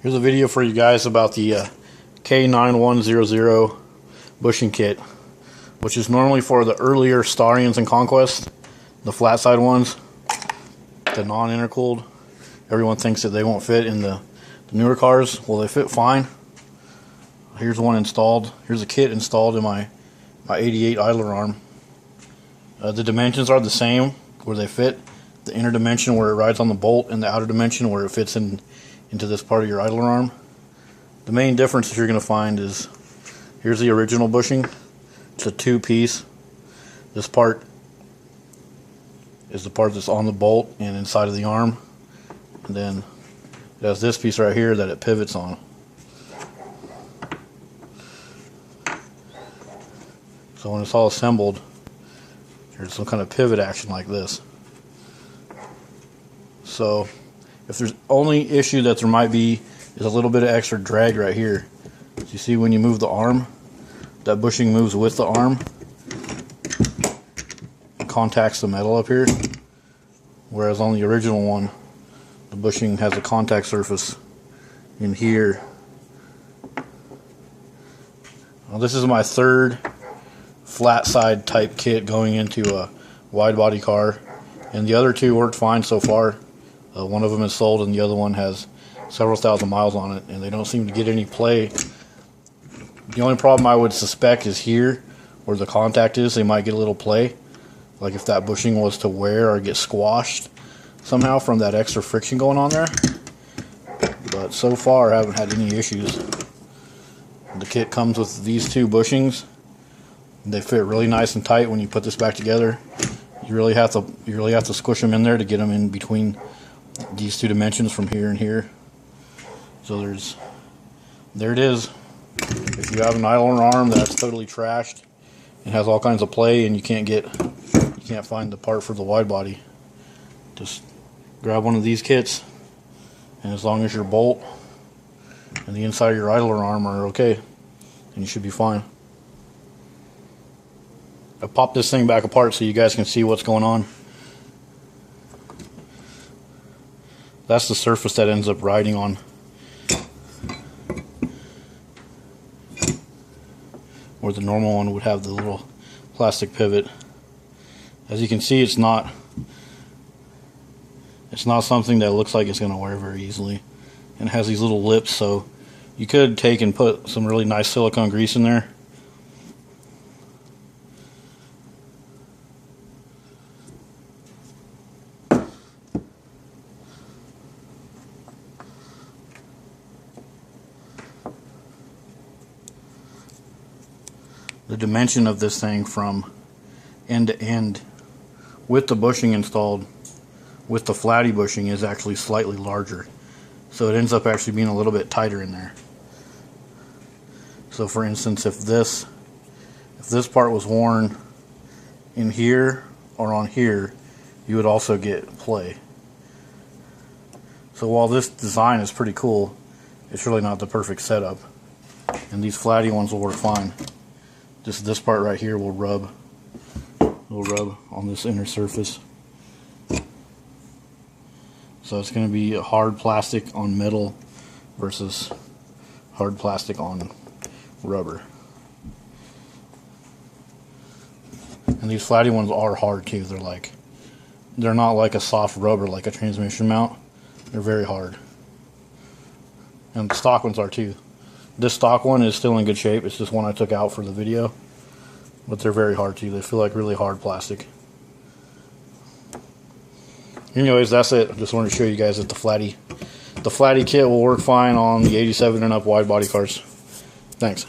Here's a video for you guys about the K9100 bushing kit, which is normally for the earlier Starions and Conquest, the flat side ones, the non-intercooled. Everyone thinks that they won't fit in the newer cars. Well, they fit fine. Here's one installed. Here's a kit installed in my 88 idler arm. The dimensions are the same where they fit. The inner dimension where it rides on the bolt, and the outer dimension where it fits into this part of your idler arm. The main difference that you're going to find is, here's the original bushing. It's a two-piece. This part is the part that's on the bolt and inside of the arm, and then it has this piece right here that it pivots on. So when it's all assembled, there's some kind of pivot action like this. So if there's only issue that there might be is a little bit of extra drag right here. So you see when you move the arm, that bushing moves with the arm and contacts the metal up here, whereas on the original one the bushing has a contact surface in here. Now, this is my third flat side type kit going into a wide body car, and the other two worked fine so far. One of them is sold and the other one has several thousand miles on it, and they don't seem to get any play. The only problem I would suspect is here where the contact is. They might get a little play, like if that bushing was to wear or get squashed somehow from that extra friction going on there. But so far I haven't had any issues. The kit comes with these two bushings. They fit really nice and tight when you put this back together. You really have to squish them in there to get them in between these two dimensions from here and here. So there it is. If you have an idler arm that's totally trashed and has all kinds of play and you can't find the part for the wide body, just grab one of these kits, and as long as your bolt and the inside of your idler arm are okay, then you should be fine. I popped this thing back apart so you guys can see what's going on. That's the surface that ends up riding on. Where the normal one would have the little plastic pivot. As you can see, it's not something that looks like it's going to wear very easily. And it has these little lips, so you could take and put some really nice silicone grease in there. The dimension of this thing from end to end with the bushing installed with the flatty bushing is actually slightly larger, so it ends up actually being a little bit tighter in there. So for instance, if this part was worn in here or on here, you would also get play. So while this design is pretty cool, it's really not the perfect setup, and these flatty ones will work fine. Just this part right here will rub on this inner surface. So it's going to be a hard plastic on metal versus hard plastic on rubber. And these flatty ones are hard too. They're not like a soft rubber like a transmission mount. They're very hard. And the stock ones are too. This stock one is still in good shape. It's just one I took out for the video. But they're very hard too. They feel like really hard plastic. Anyways, that's it. I just wanted to show you guys that the flatty kit will work fine on the 87 and up wide body cars. Thanks.